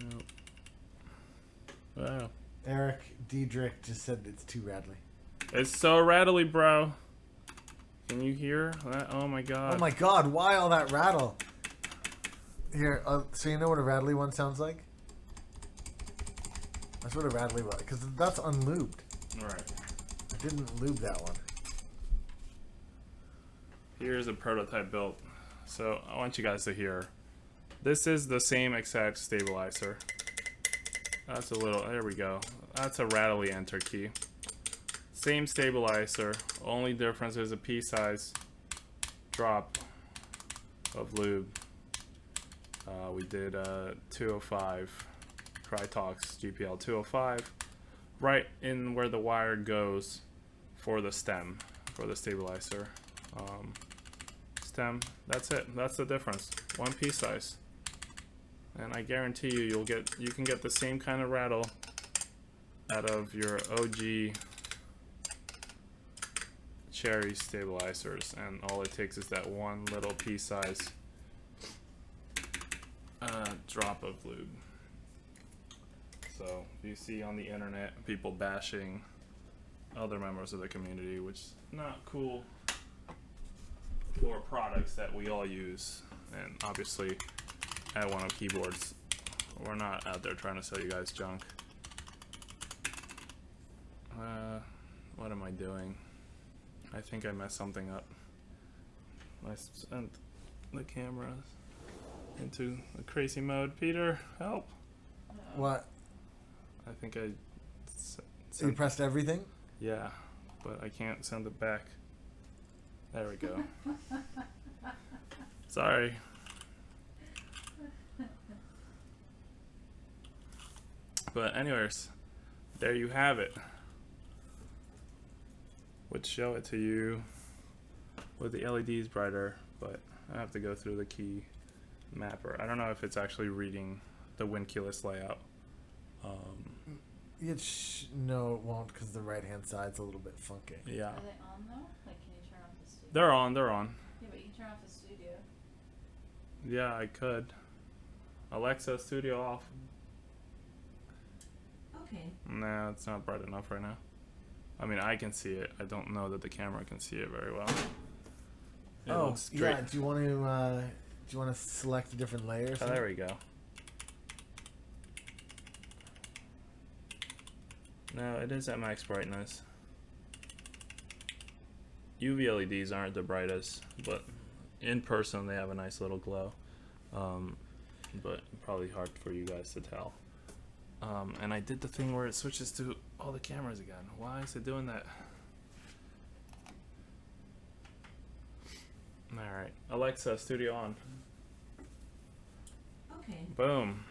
Nope. Wow. Eric Diedrich just said it's too rattly. It's so rattly, bro. Can you hear that? Oh my god. Oh my god, why all that rattle? Here, so you know what a rattly one sounds like? That's what a rattly was, because that's unlubed. Right. I didn't lube that one. Here's a prototype built. So I want you guys to hear. This is the same exact stabilizer. That's a little, there we go. That's a rattly enter key. Same stabilizer, only difference is a pea size drop of lube. We did 205 Krytox GPL 205 right in where the wire goes for the stem, for the stabilizer. Stem, that's it, that's the difference, one pea size. And I guarantee you you can get the same kind of rattle out of your OG cherry stabilizers, and all it takes is that one little pea size drop of lube. So if you see on the internet people bashing other members of the community, which is not cool for products that we all use, and obviously at One Up Keyboards we're not out there trying to sell you guys junk. What am I doing? I think I messed something up. I sent the camera into a crazy mode. Peter, help! What? I think I So you pressed everything? Yeah, but I can't send it back. There we go. Sorry. But anyways, there you have it. Would show it to you with the LEDs brighter, but I have to go through the key mapper. I don't know if it's actually reading the win keyless layout. No, it won't, because the right-hand side's a little bit funky. Yeah. Are they on though? Like, can you turn off the studio? They're on, they're on. Yeah, but you can turn off the studio. Yeah, I could. Alexa, studio off. Okay. Nah, it's not bright enough right now. I mean, I can see it. I don't know that the camera can see it very well. It looks great. Yeah. Do you want to select a different layer? Oh, there we go. No, it is at max brightness. UV LEDs aren't the brightest, but in person they have a nice little glow. But probably hard for you guys to tell. And I did the thing where it switches to all the cameras again. Why is it doing that? Alright, Alexa, studio on. Okay. Boom.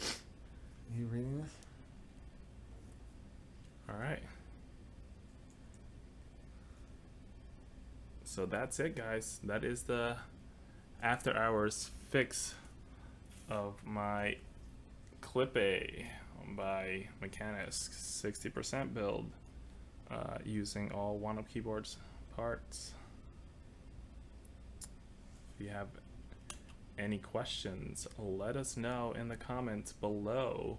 Are you reading this? Alright. So that's it, guys. That is the after hours fix of my Klippe by Mechanics 60% build using all One Up Keyboards parts. If you have any questions, let us know in the comments below.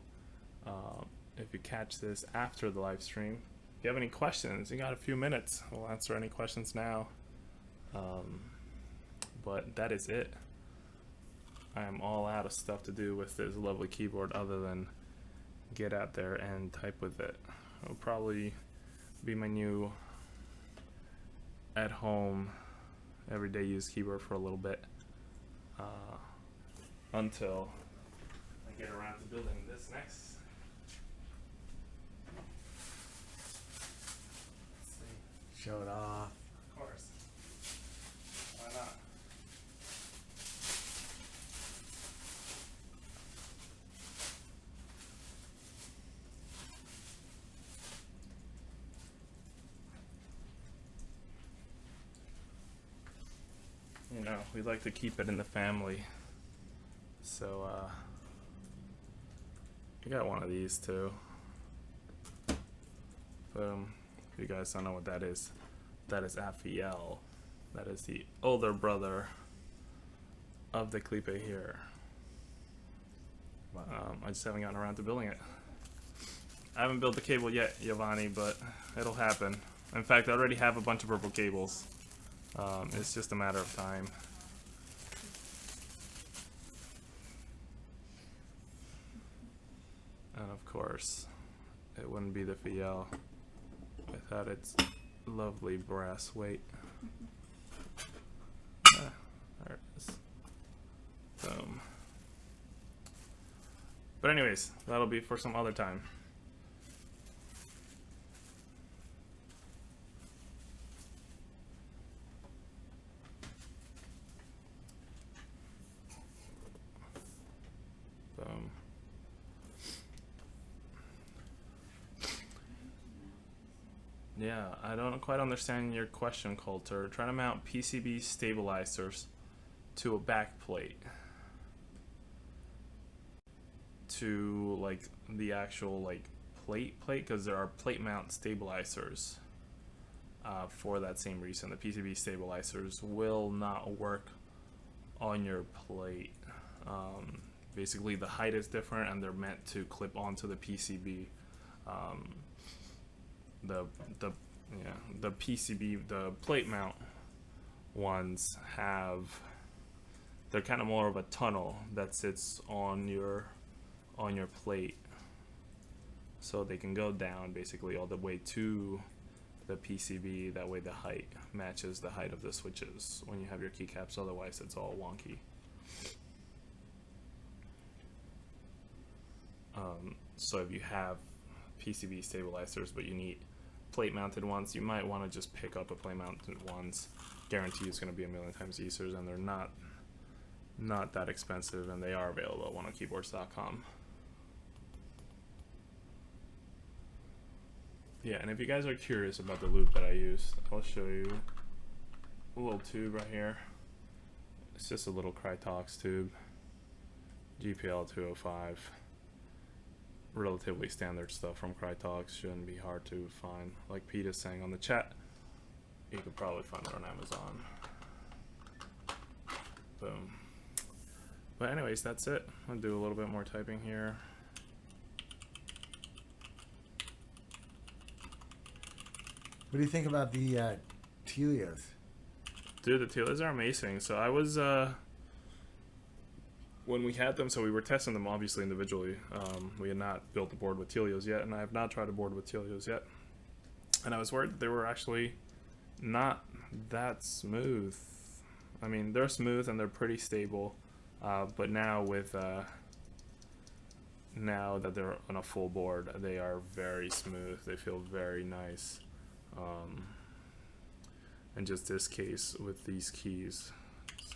If you catch this after the live stream, if you have any questions, you got a few minutes, we'll answer any questions now. But that is it. I am all out of stuff to do with this lovely keyboard other than get out there and type with it. It'll probably be my new at home everyday use keyboard for a little bit, until I get around to building this next. Let's see. Show it off. Of course. Why not? You know, we like to keep it in the family. So, I got one of these too. Boom. If you guys don't know what that is Afiel. That is the older brother of the Klippe here. Wow. I just haven't gotten around to building it. I haven't built the cable yet, Giovanni, but it'll happen. In fact, I already have a bunch of purple cables. It's just a matter of time. And of course, it wouldn't be the Fiel without its lovely brass weight. There it is. Boom. But anyways, that'll be for some other time. Boom. Yeah, I don't quite understand your question, Coulter. Trying to mount PCB stabilizers to a back plate. To like the actual like plate, because there are plate mount stabilizers. For that same reason, the PCB stabilizers will not work on your plate. Basically, the height is different, and they're meant to clip onto the PCB. The PCB, the plate mount ones they're kind of more of a tunnel that sits on your plate, so they can go down basically all the way to the PCB. That way the height matches the height of the switches when you have your keycaps, otherwise it's all wonky. So if you have PCB stabilizers but you need plate mounted ones, you might want to just pick up a plate mounted ones. Guarantee it's going to be a million times easier, and they're not that expensive, and they are available at onekeyboards.com. Yeah, and if you guys are curious about the loop that I used, I'll show you a little tube right here. It's just a little Krytox tube, GPL 205. Relatively standard stuff from Krytox, shouldn't be hard to find. Like Pete is saying on the chat, you could probably find it on Amazon. Boom. But anyways, that's it. I'll do a little bit more typing here. What do you think about the Tealios? Dude, the Tealios are amazing. So I was when we had them, so we were testing them obviously individually. We had not built a board with Tealios yet, and I have not tried a board with Tealios yet. And I was worried that they were actually not that smooth. I mean, they're smooth and they're pretty stable, but now with now that they're on a full board, they are very smooth. They feel very nice. And just this case with these keys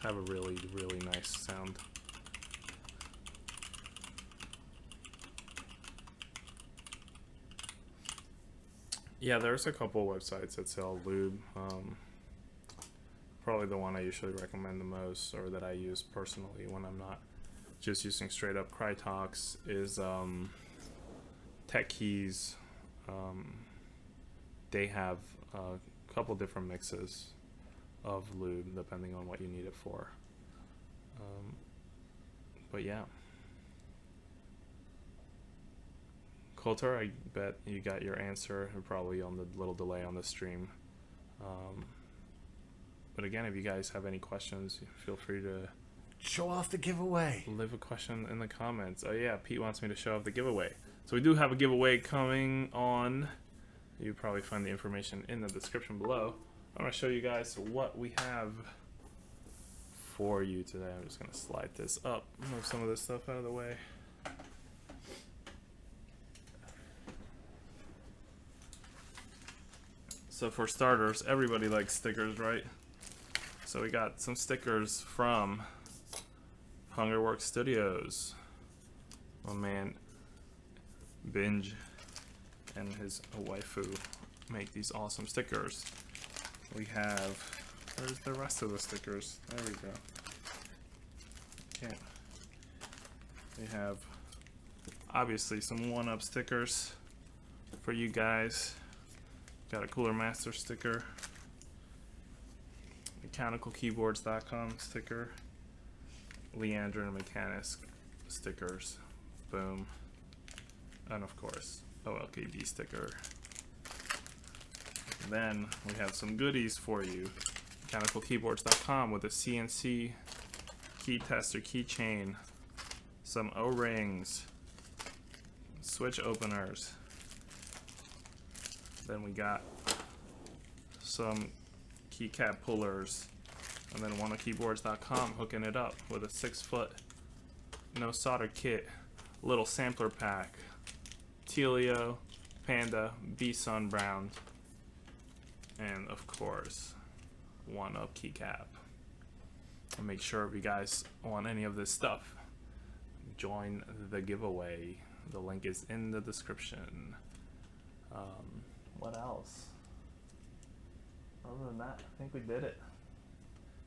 have a really, really nice sound. Yeah, there's a couple websites that sell lube. Probably the one I usually recommend the most, or that I use personally when I'm not just using straight up Krytox, is Tech Keys. They have a couple different mixes of lube depending on what you need it for. But yeah. Coulter, I bet you got your answer. Probably on the little delay on the stream. But again, if you guys have any questions, feel free to Show off the giveaway. leave a question in the comments. Oh yeah, Pete wants me to show off the giveaway. So we do have a giveaway coming on. You probably find the information in the description below. I'm going to show you guys what we have for you today. I'm just going to slide this up, move some of this stuff out of the way. So for starters, everybody likes stickers, right? So we got some stickers from Hungerworks Studios. My man Binge and his waifu make these awesome stickers. We have, where's the rest of the stickers? There we go. Okay. We have obviously some 1-up stickers for you guys. Got a Cooler Master sticker, mechanicalkeyboards.com sticker, Leandra and Mechanics stickers, boom, and of course OLKB sticker. And then we have some goodies for you, mechanicalkeyboards.com with a CNC key tester keychain, some O-rings, switch openers. Then we got some keycap pullers, and then OneOfKeyboards.com hooking it up with a 6-foot no solder kit, little sampler pack, Tealios, Panda, B-Sun Brown, and of course 1-up keycap. And make sure if you guys want any of this stuff, join the giveaway. The link is in the description. What else? Other than that, I think we did it.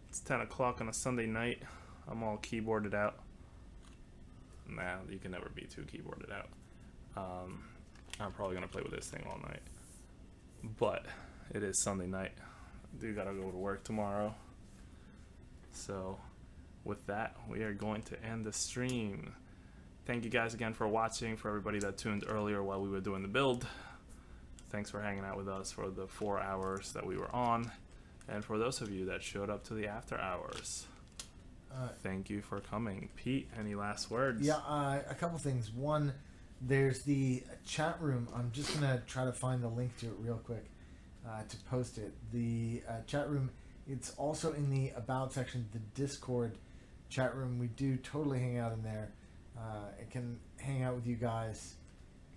It's 10 o'clock on a Sunday night. I'm all keyboarded out. Nah, you can never be too keyboarded out. I'm probably going to play with this thing all night. But it is Sunday night. I do got to go to work tomorrow. So with that, we are going to end the stream. Thank you guys again for watching. For everybody that tuned earlier while we were doing the build, thanks for hanging out with us for the 4 hours that we were on. And for those of you that showed up to the after hours, thank you for coming. Pete, any last words? Yeah, a couple things. One, there's the chat room. I'm just going to try to find the link to it real quick to post it. The chat room, it's also in the About section, the Discord chat room. We do totally hang out in there. It can hang out with you guys.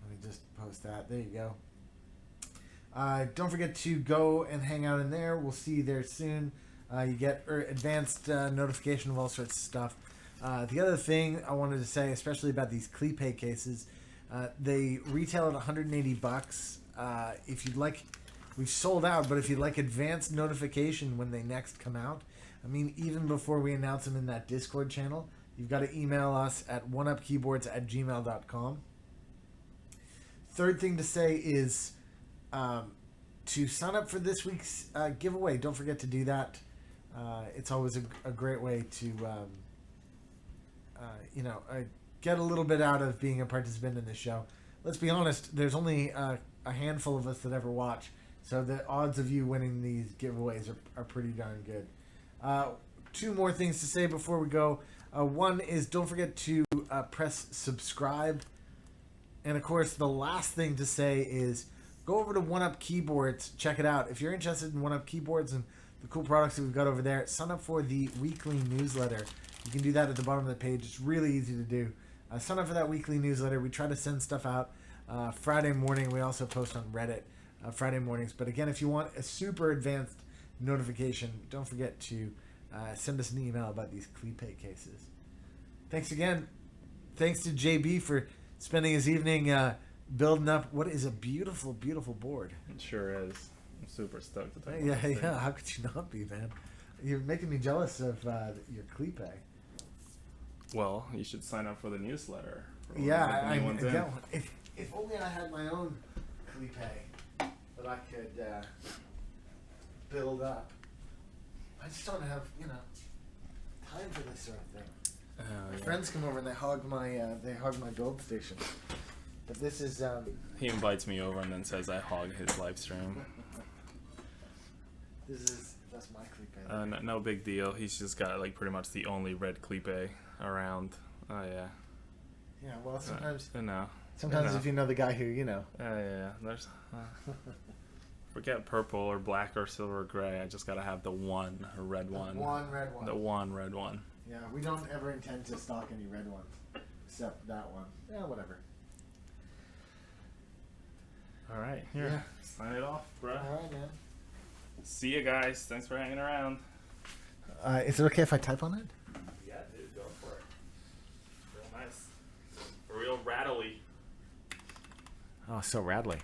Let me just post that. There you go. Don't forget to go and hang out in there. We'll see you there soon. You get advanced notification of all sorts of stuff. The other thing I wanted to say, especially about these Klippe cases, they retail at $180. If you'd like, we've sold out, but if you'd like advanced notification when they next come out, I mean, even before we announce them in that Discord channel, you've got to email us at oneupkeyboards@gmail.com. Third thing to say is to sign up for this week's giveaway. Don't forget to do that. It's always a great way to, get a little bit out of being a participant in the show. Let's be honest, there's only a handful of us that ever watch, so the odds of you winning these giveaways are pretty darn good. Two more things to say before we go. One is don't forget to press subscribe. And of course, the last thing to say is go over to 1UP Keyboards. Check it out. If you're interested in 1UP Keyboards and the cool products that we've got over there, sign up for the weekly newsletter. You can do that at the bottom of the page. It's really easy to do. Sign up for that weekly newsletter. We try to send stuff out Friday morning. We also post on Reddit Friday mornings. But again, if you want a super advanced notification, don't forget to send us an email about these Klippe cases. Thanks again. Thanks to JB for spending his evening building up what is a beautiful, beautiful board. It sure is. I'm super stoked to talk about Yeah, this thing. yeah. How could you not be, man? You're making me jealous of your Klippe. Well, you should sign up for the newsletter. For Yeah, when the new one's in. yeah. If only I had my own Klippe that I could build up. I just don't have, time for this sort of thing. My friends come over and they hog my gold station. But this is He invites me over and then says I hog his live stream. That's my Klippe. No big deal. He's just got like pretty much the only red Klippe around. Oh yeah. Yeah, well sometimes No. sometimes if you know the guy who, you know. Yeah. There's forget purple or black or silver or gray. I just gotta have the one red one. One red one. The one red one. Yeah, we don't ever intend to stock any red ones. Except that one. Yeah, whatever. Alright, here. Yeah. Sign it off, bro. Alright, man. See you guys. Thanks for hanging around. Is it okay if I type on it? Yeah, dude, go for it. Real nice. Real rattly. Oh, so rattly.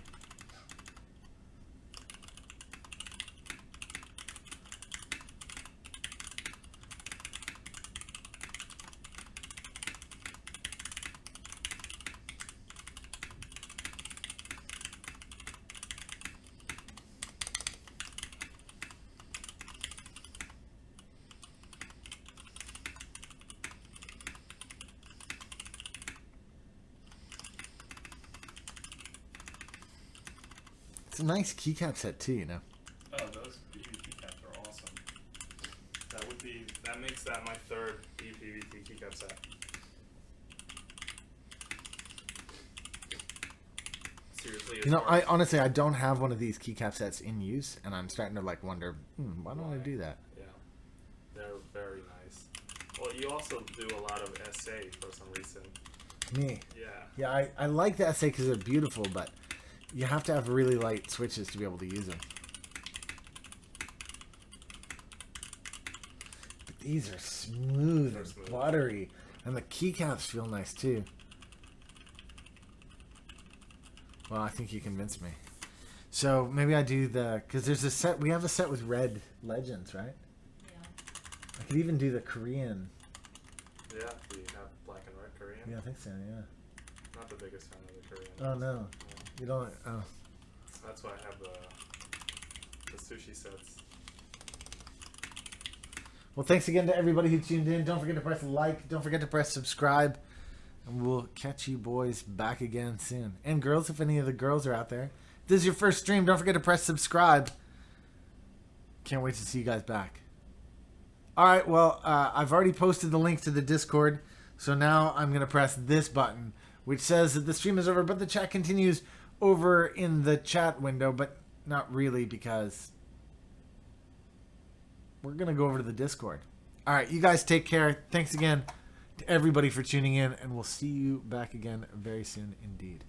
It's a nice keycap set too, you know. Oh, those PVT caps are awesome. That makes that my third PVT keycap set. Seriously, You know, I honestly I don't have one of these keycap sets in use, and I'm starting to like wonder, why don't I do that? Yeah, they're very nice. Well, you also do a lot of SA for some reason. Me. Yeah. Yeah, I like the SA because they're beautiful, but you have to have really light switches to be able to use them. But these are smooth and smooth. buttery, and the keycaps feel nice too. Well, I think you convinced me. So maybe I do because there's a set, we have a set with red legends, right? Yeah. I could even do the Korean. Yeah, do you have black and red Korean? Yeah, I think so, yeah. Not the biggest fan of the Korean. Oh, no. You don't, oh. That's why I have the sushi sets. Well, thanks again to everybody who tuned in. Don't forget to press like. Don't forget to press subscribe. And we'll catch you boys back again soon. And girls, if any of the girls are out there. If this is your first stream, don't forget to press subscribe. Can't wait to see you guys back. Alright, well, I've already posted the link to the Discord. So now I'm going to press this button, which says that the stream is over, but the chat continues over in the chat window, but not really because we're going to go over to the Discord. All right, you guys take care. Thanks again to everybody for tuning in, and we'll see you back again very soon indeed.